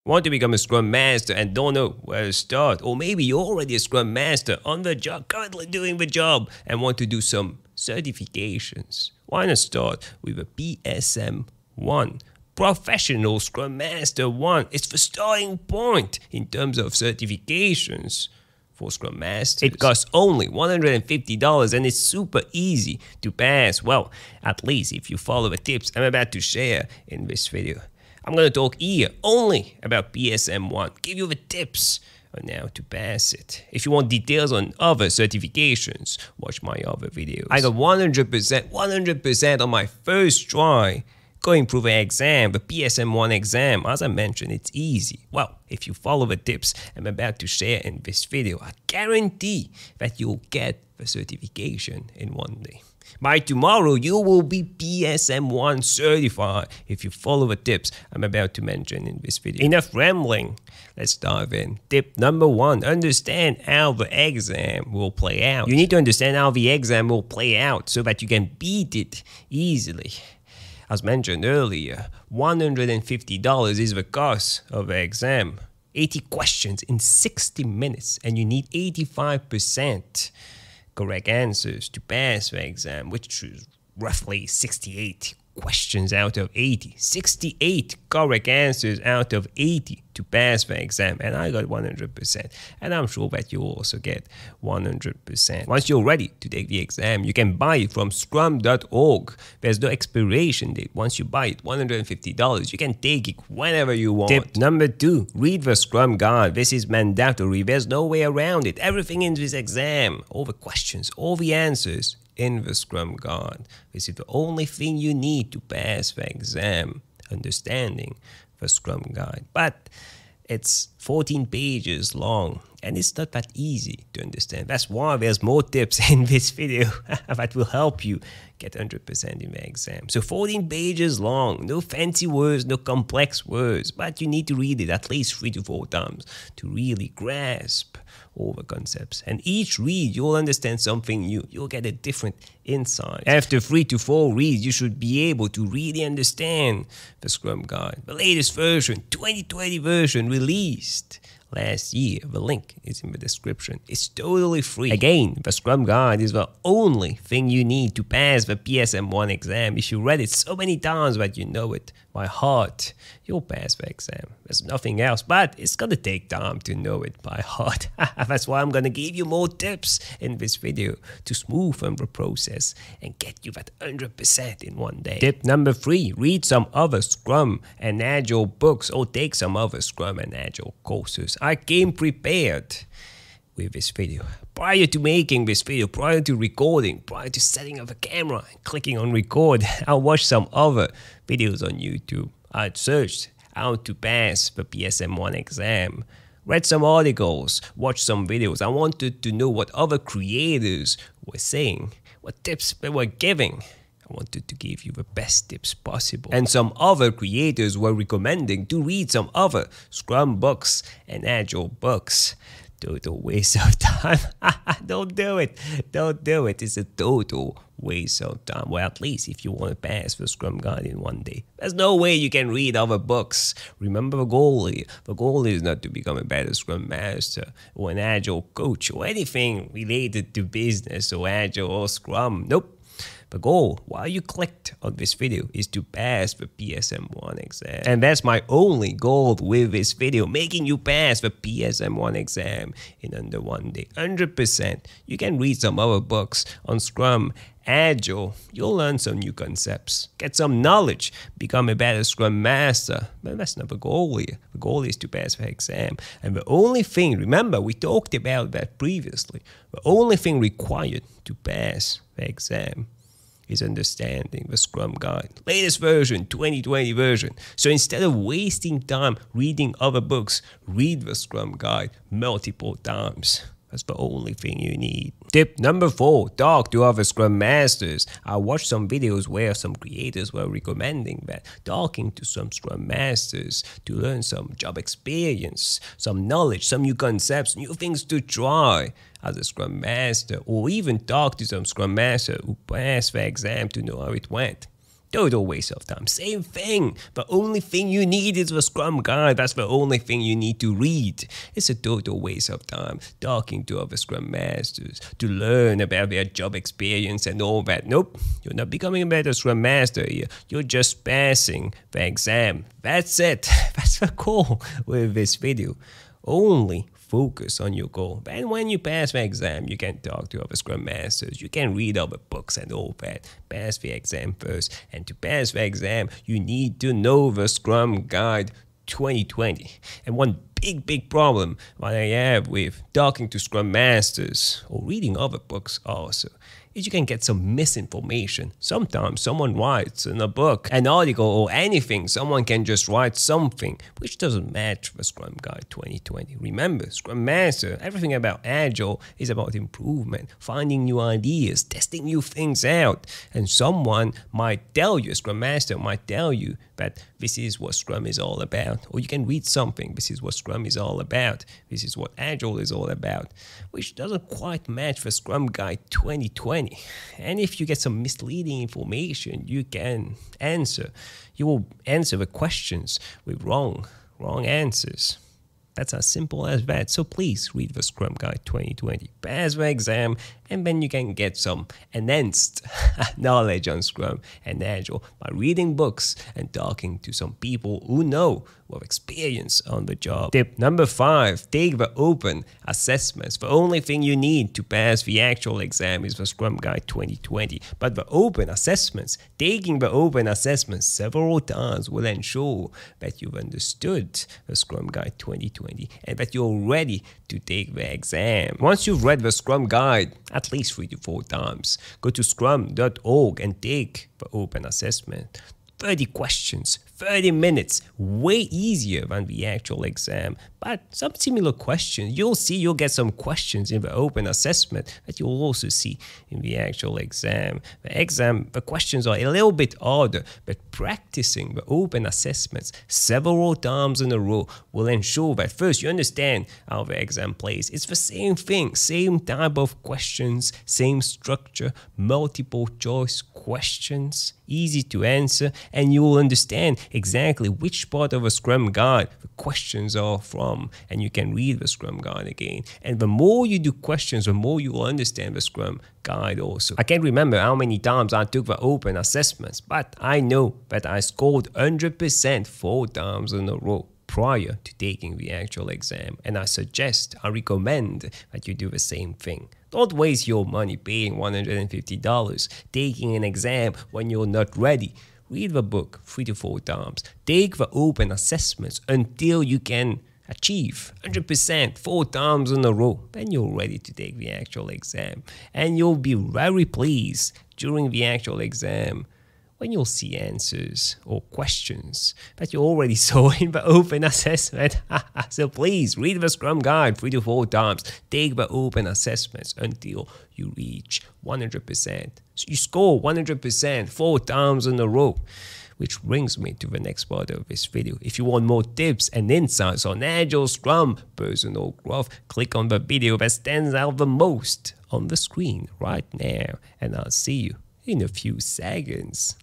Want to become a Scrum Master and don't know where to start? Or maybe you're already a Scrum Master on the job, currently doing the job, and want to do some certifications. Why not start with a PSM I? Professional Scrum Master 1. It's the starting point in terms of certifications for Scrum Masters. It costs only $150 and it's super easy to pass. Well, at least if you follow the tips I'm about to share in this video. I'm going to talk here only about PSM I, give you the tips on how to pass it. If you want details on other certifications, watch my other videos. I got 100% on my first try going through the exam, the PSM I exam. As I mentioned, it's easy. Well, if you follow the tips I'm about to share in this video, I guarantee that you'll get the certification in one day. By tomorrow, you will be PSM I certified if you follow the tips I'm about to mention in this video. Enough rambling, let's dive in. Tip number 1, understand how the exam will play out. You need to understand how the exam will play out so that you can beat it easily. As mentioned earlier, $150 is the cost of the exam. 80 questions in 60 minutes and you need 85% correct answers to pass the exam, which is roughly 68 questions out of 80. 68 correct answers out of 80 to pass the exam, and I got 100%, and I'm sure that you also get 100%. Once you're ready to take the exam, you can buy it from scrum.org. There's no expiration date. Once you buy it, $150, you can take it whenever you want. Tip number 2, read the Scrum Guide. This is mandatory. There's no way around it. Everything in this exam, all the questions, all the answers, in the Scrum Guide. This is the only thing you need to pass the exam, understanding the Scrum Guide. But it's 14 pages long and it's not that easy to understand. That's why there's more tips in this video that will help you get 100% in the exam. So 14 pages long, no fancy words, no complex words, but you need to read it at least 3 to 4 times to really grasp all the concepts. And each read, you'll understand something new. You'll get a different insight. After 3 to 4 reads, you should be able to really understand the Scrum Guide. The latest version, 2020 version, released last year. The link is in the description. It's totally free. Again, the Scrum Guide is the only thing you need to pass the PSM I exam. If you read it so many times that you know it by heart, you'll pass the exam. There's nothing else, but it's gonna take time to know it by heart. That's why I'm gonna give you more tips in this video to smoothen the process and get you that 100% in one day. Tip number 3, read some other Scrum and Agile books or take some other Scrum and Agile courses. I came prepared with this video. Prior to making this video, prior to recording, prior to setting up a camera and clicking on record, I watched some other videos on YouTube. I searched how to pass the PSM I exam, read some articles, watched some videos. I wanted to know what other creators were saying, what tips they were giving. I wanted to give you the best tips possible. And some other creators were recommending to read some other Scrum books and Agile books. Total waste of time. Don't do it. Don't do it. It's a total waste of time. Well, at least if you want to pass the Scrum Guide in one day. There's no way you can read other books. Remember the goal here. The goal is not to become a better Scrum Master or an Agile coach or anything related to business or Agile or Scrum. Nope. The goal, while you clicked on this video, is to pass the PSM I exam. And that's my only goal with this video, making you pass the PSM I exam in under one day. 100%. You can read some other books on Scrum, Agile. You'll learn some new concepts, get some knowledge, become a better Scrum Master. But that's not the goal here. The goal is to pass the exam. And the only thing, remember, we talked about that previously, the only thing required to pass the exam is understanding the Scrum Guide. Latest version, 2020 version. So instead of wasting time reading other books, read the Scrum Guide multiple times. That's the only thing you need. Tip number 4, talk to other Scrum Masters. I watched some videos where some creators were recommending that talking to some Scrum Masters to learn some job experience, some knowledge, some new concepts, new things to try as a Scrum Master, or even talk to some Scrum Master who passed the exam to know how it went. Total waste of time. Same thing. The only thing you need is the Scrum Guide. That's the only thing you need to read. It's a total waste of time talking to other Scrum Masters to learn about their job experience and all that. Nope, you're not becoming a better Scrum Master here. You're just passing the exam. That's it. That's the goal with this video. Only focus on your goal. And when you pass the exam, you can talk to other Scrum Masters. You can read other books and all that. Pass the exam first. And to pass the exam, you need to know the Scrum Guide 2020. And one big problem that I have with talking to Scrum Masters or reading other books also is you can get some misinformation. Sometimes someone writes in a book, an article or anything, someone can just write something which doesn't match the Scrum Guide 2020. Remember, Scrum Master, everything about Agile is about improvement, finding new ideas, testing new things out. And someone might tell you, a Scrum Master might tell you that this is what Scrum is all about. Or you can read something, this is what Scrum is all about. This is what Agile is all about, which doesn't quite match the Scrum Guide 2020. And if you get some misleading information, you can answer. You will answer the questions with wrong answers. That's as simple as that. So please read the Scrum Guide 2020, pass the exam, and then you can get some enhanced knowledge on Scrum and Agile by reading books and talking to some people who know, who have experience on the job. Tip number 5, take the open assessments. The only thing you need to pass the actual exam is the Scrum Guide 2020. But the open assessments, taking the open assessments several times will ensure that you've understood the Scrum Guide 2020 and that you're ready to take the exam. Once you've read the Scrum Guide at least 3 to 4 times, go to scrum.org and take the open assessment. 30 questions, 30 minutes, way easier than the actual exam. But some similar questions, you'll get some questions in the open assessment that you'll also see in the actual exam. The questions are a little bit harder, but practicing the open assessments several times in a row will ensure that first you understand how the exam plays. It's the same thing, same type of questions, same structure, multiple choice questions, easy to answer, and you will understand exactly which part of a Scrum Guide the questions are from, and you can read the Scrum Guide again. And the more you do questions, the more you will understand the Scrum Guide also. I can't remember how many times I took the open assessments, but I know that I scored 100% 4 times in a row prior to taking the actual exam, and I recommend that you do the same thing. Don't waste your money paying $150, taking an exam when you're not ready. Read the book 3 to 4 times. Take the open assessments until you can achieve 100% 4 times in a row. Then you're ready to take the actual exam. And you'll be very pleased during the actual exam when you'll see answers or questions that you already saw in the open assessment. So please read the Scrum Guide 3 to 4 times. Take the open assessments until you reach 100%. So you score 100% 4 times in a row. Which brings me to the next part of this video. If you want more tips and insights on Agile, Scrum, personal growth, click on the video that stands out the most on the screen right now. And I'll see you in a few seconds.